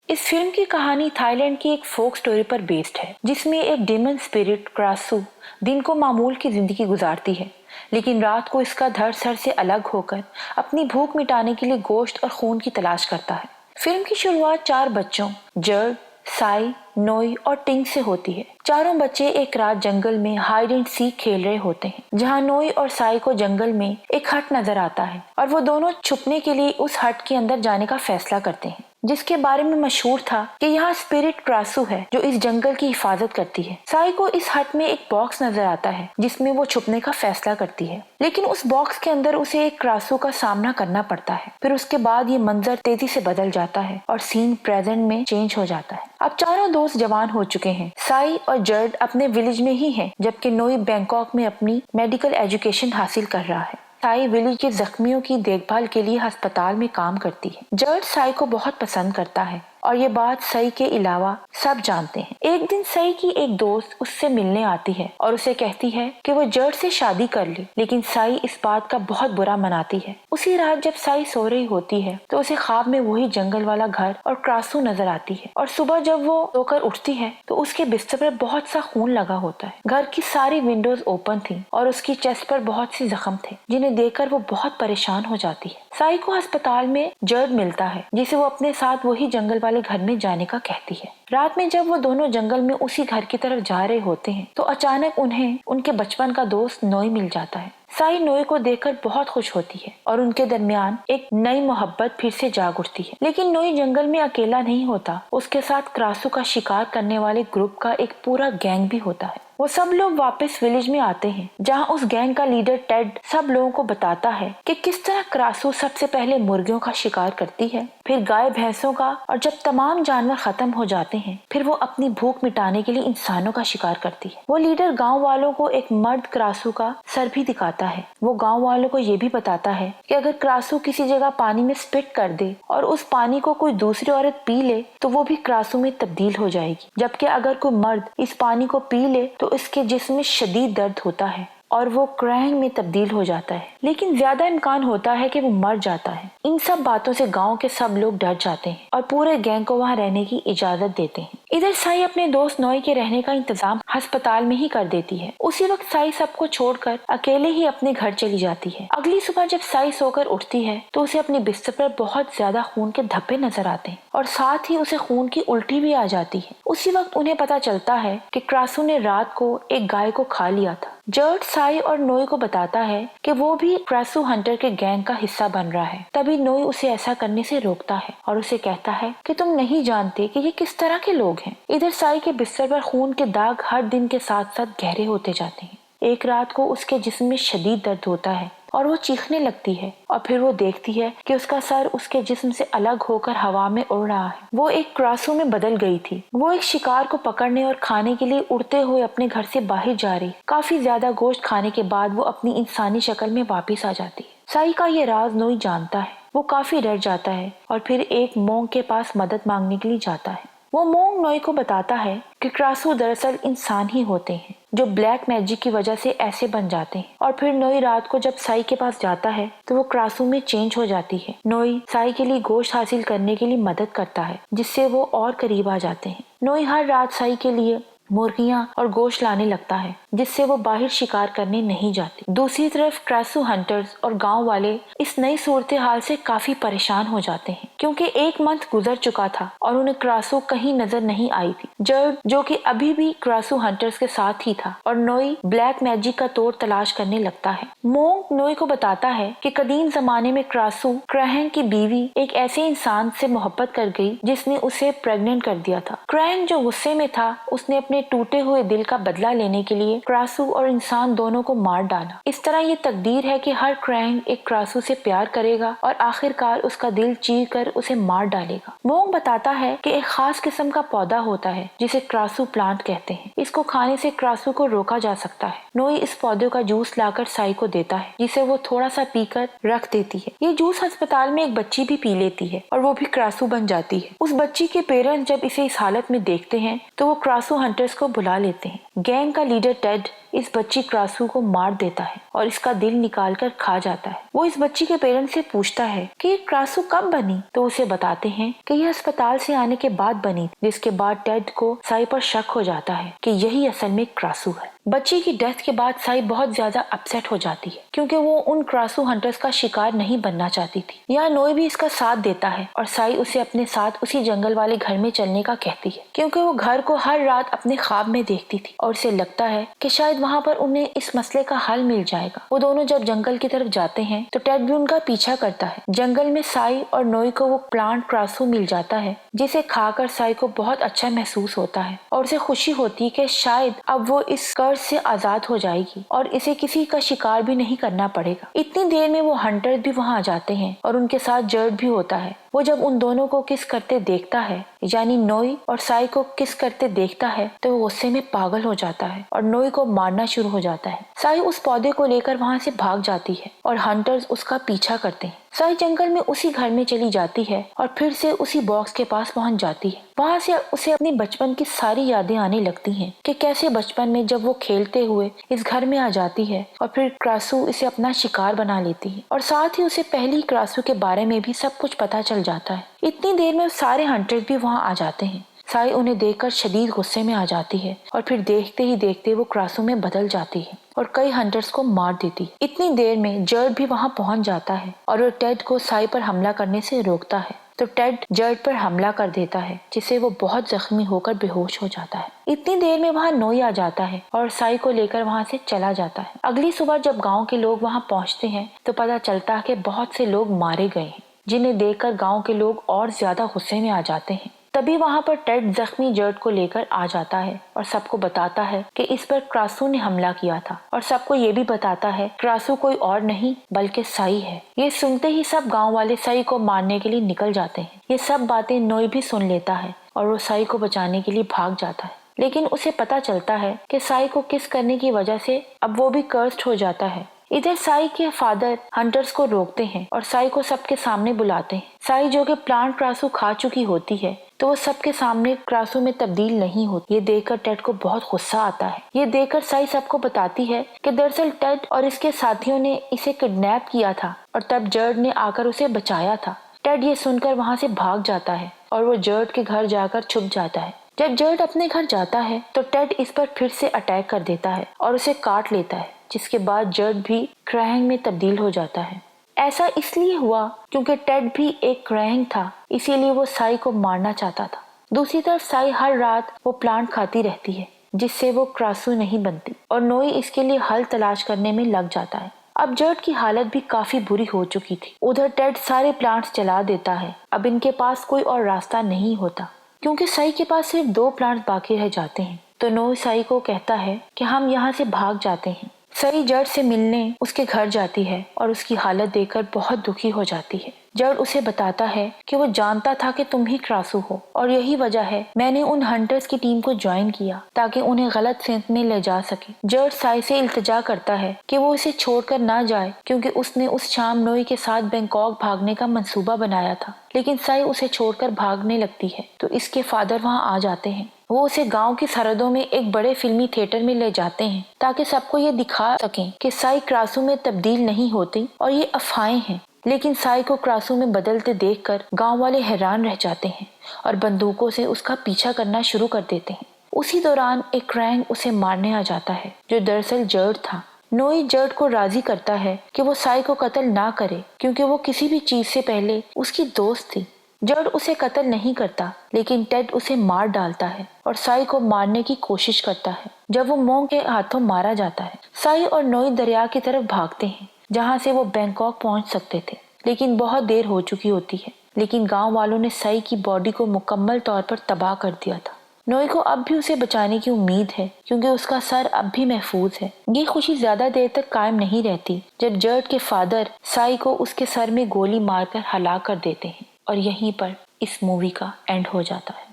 इस फिल्म की कहानी थाईलैंड की एक फोक स्टोरी पर बेस्ड है, जिसमें एक डेमन स्पिरिट क्रासू दिन को मामूल की जिंदगी गुजारती है, लेकिन रात को इसका धड़ सर से अलग होकर अपनी भूख मिटाने के लिए गोश्त और खून की तलाश करता है। फिल्म की शुरुआत 4 बच्चों जर्ड, साई, नोई और टिंग से होती है। चारों बच्चे एक रात जंगल में हाइड एंड सीक खेल रहे होते हैं, जहां नोई और साई को जंगल में एक हट नजर आता है और वो दोनों छुपने के लिए उस हट के अंदर जाने का फैसला करते हैं, जिसके बारे में मशहूर था कि यहाँ स्पिरिट क्रासू है जो इस जंगल की हिफाजत करती है। साई को इस हट में एक बॉक्स नजर आता है जिसमें वो छुपने का फैसला करती है, लेकिन उस बॉक्स के अंदर उसे एक क्रासू का सामना करना पड़ता है। फिर उसके बाद ये मंजर तेजी से बदल जाता है और सीन प्रेजेंट में चेंज हो जाता है। अब चारों दोस्त जवान हो चुके हैं। साई और जर्ड अपने विलेज में ही हैं, जबकि नोई बैंकॉक में अपनी मेडिकल एजुकेशन हासिल कर रहा है। साई विलेज के जख्मियों की देखभाल के लिए अस्पताल में काम करती है। जर्ड साई को बहुत पसंद करता है और ये बात साई के अलावा सब जानते हैं। एक दिन साई की एक दोस्त उससे मिलने आती है और उसे कहती है कि वो जर्ड से शादी कर ले, लेकिन साई इस बात का बहुत बुरा मनाती है। उसी रात जब साई सो रही होती है तो उसे ख्वाब में वही जंगल वाला घर और क्रासू नजर आती है, और सुबह जब वो सोकर उठती है तो उसके बिस्तर पर बहुत सा खून लगा होता है। घर की सारी विंडोज ओपन थी और उसकी चेस्ट पर बहुत सी जख्म थे, जिन्हें देखकर वो बहुत परेशान हो जाती है। साई को अस्पताल में जर्ड मिलता है, जिसे वो अपने साथ वही जंगल वाले घर में जाने का कहती है। रात में जब वो दोनों जंगल में उसी घर की तरफ जा रहे होते हैं तो अचानक उन्हें उनके बचपन का दोस्त नोई मिल जाता है। साई नोई को देखकर बहुत खुश होती है और उनके दरमियान एक नई मोहब्बत फिर से जाग उठती है। लेकिन नोई जंगल में अकेला नहीं होता, उसके साथ क्रासू का शिकार करने वाले ग्रुप का एक पूरा गैंग भी होता है। वो सब लोग वापस विलेज में आते हैं, जहां उस गैंग का लीडर टेड सब लोगों को बताता है कि किस तरह क्रासू सबसे पहले मुर्गियों का शिकार करती है, फिर गाय भैंसों का, और जब तमाम जानवर खत्म हो जाते हैं फिर वो अपनी भूख मिटाने के लिए इंसानों का शिकार करती है। वो लीडर गाँव वालों को एक मर्द क्रासू का सर भी दिखाता है। वो गाँव वालों को ये भी बताता है कि अगर क्रासू किसी जगह पानी में स्पिट कर दे और उस पानी को कोई दूसरी औरत पी ले तो वो भी क्रासू में तब्दील हो जाएगी, जबकि अगर कोई मर्द इस पानी को पी ले तो इसके जिस्म में शदीद दर्द होता है और वो क्रैंग में तब्दील हो जाता है, लेकिन ज्यादा इम्कान होता है कि वो मर जाता है। इन सब बातों से गांव के सब लोग डर जाते हैं और पूरे गैंग को वहां रहने की इजाजत देते हैं। इधर साई अपने दोस्त नोई के रहने का इंतजाम अस्पताल में ही कर देती है। उसी वक्त साई सबको छोड़कर अकेले ही अपने घर चली जाती है। अगली सुबह जब साई सोकर उठती है तो उसे अपने बिस्तर पर बहुत ज्यादा खून के धब्बे नजर आते हैं और साथ ही उसे खून की उल्टी भी आ जाती है। उसी वक्त उन्हें पता चलता है कि क्रासू ने रात को एक गाय को खा लिया था। जर्ड साई और नोई को बताता है कि वो भी क्रासू हंटर के गैंग का हिस्सा बन रहा है। तभी नोई उसे ऐसा करने से रोकता है और उसे कहता है कि तुम नहीं जानते कि ये किस तरह के लोग हैं। इधर साई के बिस्तर पर खून के दाग हर दिन के साथ साथ गहरे होते जाते हैं। एक रात को उसके जिस्म में शदीद दर्द होता है और वो चीखने लगती है, और फिर वो देखती है कि उसका सर उसके जिस्म से अलग होकर हवा में उड़ रहा है। वो एक क्रासू में बदल गई थी। वो एक शिकार को पकड़ने और खाने के लिए उड़ते हुए अपने घर से बाहर जा रही। काफी ज्यादा गोश्त खाने के बाद वो अपनी इंसानी शक्ल में वापिस आ जाती है। साई का ये राज नोई जानता है। वो काफी डर जाता है और फिर एक मोंग के पास मदद मांगने के लिए जाता है। वो मोंग नोई को बताता है कि क्रासू दरअसल इंसान ही होते हैं जो ब्लैक मैजिक की वजह से ऐसे बन जाते हैं। और फिर नोई रात को जब साई के पास जाता है तो वो क्रासू में चेंज हो जाती है। नोई साई के लिए गोश्त हासिल करने के लिए मदद करता है, जिससे वो और करीब आ जाते हैं। नोई हर रात साई के लिए मुर्गियां और गोश्त लाने लगता है, जिससे वो बाहर शिकार करने नहीं जाती। दूसरी तरफ क्रासू हंटर्स और गांव वाले इस नई सूरत हाल से काफी परेशान हो जाते हैं, क्योंकि एक मंथ गुजर चुका था और उन्हें क्रासू कहीं नजर नहीं आई थी। जर्ड जो कि अभी भी क्रासू हंटर्स के साथ ही था, और नोई ब्लैक मैजिक का तोड़ तलाश करने लगता है। मोंग नोई को बताता है कि कदीम जमाने में क्रासू क्रैंग की बीवी एक ऐसे इंसान से मोहब्बत कर गई जिसने उसे प्रेग्नेंट कर दिया था। क्रैंग जो गुस्से में था उसने अपने टूटे हुए दिल का बदला लेने के लिए क्रासू और इंसान दोनों को मार डाला। इस तरह ये तकदीर है कि हर क्रैंग एक क्रासू से प्यार करेगा और आखिरकार उसका दिल चीर कर उसे मार डालेगा। मोंग बताता है कि एक खास किस्म का पौधा होता है जिसे क्रासू प्लांट कहते हैं। इसको खाने से क्रासू को रोका जा सकता है। नोई इस पौधे का जूस लाकर साई को देता है, जिसे वो थोड़ा सा पीकर रख देती है। ये जूस अस्पताल में एक बच्ची भी पी लेती है और वो भी क्रासू बन जाती है। उस बच्ची के पेरेंट्स जब इसे इस हालत में देखते हैं तो वो क्रासू हंटर्स को बुला लेते हैं। गैंग का लीडर टेड इस बच्ची क्रासू को मार देता है और इसका दिल निकाल कर खा जाता है। वो इस बच्ची के पेरेंट्स से पूछता है कि ये क्रासू कब बनी, तो उसे बताते हैं कि यह अस्पताल से आने के बाद बनी, जिसके बाद टेड को साई पर शक हो जाता है कि यही असल में क्रासू है। बच्ची की डेथ के बाद साई बहुत ज्यादा अपसेट हो जाती है क्योंकि वो उन क्रासू हंटर्स का शिकार नहीं बनना चाहती थी। यहाँ नोई भी इसका साथ देता है और साई उसे अपने साथ उसी जंगल वाले घर में चलने का कहती है क्योंकि वो घर को हर रात अपने ख्वाब में देखती थी और उसे लगता है कि शायद वहाँ पर उन्हें इस मसले का हल मिल जाएगा। वो दोनों जब जंगल की तरफ जाते हैं तो टेड भी उनका पीछा करता है। जंगल में साई और नोई को वो प्लांट क्रासू मिल जाता है जिसे खाकर साई को बहुत अच्छा महसूस होता है और उसे खुशी होती है कि शायद अब वो इस कर्ज से आजाद हो जाएगी और इसे किसी का शिकार भी नहीं करना पड़ेगा। इतनी देर में वो हंटर भी वहाँ आ जाते हैं और उनके साथ जर्ड भी होता है। वो जब उन दोनों को किस करते देखता है, यानी नोई और साई को किस करते देखता है, तो वो गुस्से में पागल हो जाता है और नोई को मारना शुरू हो जाता है। साई उस पौधे को लेकर वहाँ से भाग जाती है और हंटर्स उसका पीछा करते हैं। साई जंगल में उसी घर में चली जाती है और फिर से उसी बॉक्स के पास पहुंच जाती है। वहाँ से उसे अपनी बचपन की सारी यादें आने लगती हैं कि कैसे बचपन में जब वो खेलते हुए इस घर में आ जाती है और फिर क्रासू इसे अपना शिकार बना लेती है और साथ ही उसे पहली क्रासू के बारे में भी सब कुछ पता चल जाता है। इतनी देर में सारे हंटर्स भी वहाँ आ जाते हैं। साई उन्हें देखकर शदीद गुस्से में आ जाती है और फिर देखते ही देखते वो क्रासू में बदल जाती है और कई हंटर्स को मार देती है। इतनी देर में जर्ड भी वहाँ पहुँच जाता है और वो टेड को साई पर हमला करने से रोकता है तो टेड जर्ड पर हमला कर देता है जिससे वो बहुत जख्मी होकर बेहोश हो जाता है। इतनी देर में वहाँ नोई आ जाता है और साई को लेकर वहाँ से चला जाता है। अगली सुबह जब गाँव के लोग वहाँ पहुँचते हैं तो पता चलता है कि बहुत से लोग मारे गए हैं, जिन्हें देखकर गाँव के लोग और ज्यादा गुस्से में आ जाते हैं। तभी वहाँ पर टेड जख्मी जर्ड को लेकर आ जाता है और सबको बताता है कि इस पर क्रासू ने हमला किया था और सबको ये भी बताता है क्रासू कोई और नहीं बल्कि साई है। ये सुनते ही सब गांव वाले साई को मारने के लिए निकल जाते हैं। ये सब बातें नोई भी सुन लेता है और वो साई को बचाने के लिए भाग जाता है, लेकिन उसे पता चलता है कि साई को किस करने की वजह से अब वो भी कर्स्ड हो जाता है। इधर साई के फादर हंटर्स को रोकते हैं और साई को सबके सामने बुलाते हैं। साई जो कि प्लांट क्रासू खा चुकी होती है तो वो सबके सामने क्रासू में तब्दील नहीं होती। ये देखकर टेड को बहुत गुस्सा आता है। ये देखकर साई सबको बताती है कि दरअसल टेड और इसके साथियों ने इसे किडनैप किया था और तब जर्ड ने आकर उसे बचाया था। टेड ये सुनकर वहाँ से भाग जाता है और वो जर्ड के घर जाकर छुप जाता है। जब जर्ड अपने घर जाता है तो टेड इस पर फिर से अटैक कर देता है और उसे काट लेता है, जिसके बाद जर्ड भी क्राइंग में तब्दील हो जाता है। ऐसा इसलिए हुआ क्योंकि टेड भी एक क्राइंग था, इसीलिए वो साई को मारना चाहता था। दूसरी तरफ साई हर रात वो प्लांट खाती रहती है जिससे वो क्रासू नहीं बनती और नोई इसके लिए हल तलाश करने में लग जाता है। अब जर्ड की हालत भी काफी बुरी हो चुकी थी। उधर टेड सारे प्लांट्स जला देता है। अब इनके पास कोई और रास्ता नहीं होता क्योंकि साई के पास सिर्फ 2 प्लांट्स बाकी रह जाते हैं। तो नोई साई को कहता है कि हम यहाँ से भाग जाते हैं। साई जर्ड से मिलने उसके घर जाती है और उसकी हालत देखकर बहुत दुखी हो जाती है। जर्ड उसे बताता है कि वो जानता था कि तुम ही क्रासू हो और यही वजह है मैंने उन हंटर्स की टीम को ज्वाइन किया ताकि उन्हें गलत सेंस में ले जा सके। जर्ड साई से इल्तिजा करता है कि वो इसे छोड़कर ना जाए क्योंकि उसने उस शाम नोई के साथ बैंकॉक भागने का मंसूबा बनाया था, लेकिन साई उसे छोड़कर भागने लगती है तो इसके फादर वहाँ आ जाते हैं। वो उसे गांव की सरहदों में एक बड़े फिल्मी थिएटर में ले जाते हैं ताकि सबको ये दिखा सकें कि साई क्रासू में तब्दील नहीं होती और ये अफवाहें हैं। लेकिन साई को क्रासू में बदलते देखकर गांव वाले हैरान रह जाते हैं और बंदूकों से उसका पीछा करना शुरू कर देते हैं। उसी दौरान एक क्राइंग उसे मारने आ जाता है जो दरअसल जर्ड था। नोई जर्ड को राजी करता है कि वो साई को कत्ल ना करे क्योंकि वो किसी भी चीज से पहले उसकी दोस्त थी। जर्ड उसे कत्ल नहीं करता लेकिन टेड उसे मार डालता है और साई को मारने की कोशिश करता है। जब वो मोंग के हाथों मारा जाता है, साई और नोई दरिया की तरफ भागते हैं जहाँ से वो बैंकॉक पहुँच सकते थे, लेकिन बहुत देर हो चुकी होती है। लेकिन गांव वालों ने साई की बॉडी को मुकम्मल तौर पर तबाह कर दिया था। नोई को अब भी उसे बचाने की उम्मीद है क्योंकि उसका सर अब भी महफूज है। ये खुशी ज्यादा देर तक कायम नहीं रहती जब जर्ड के फादर साई को उसके सर में गोली मारकर हलाक कर देते हैं और यहीं पर इस मूवी का एंड हो जाता है।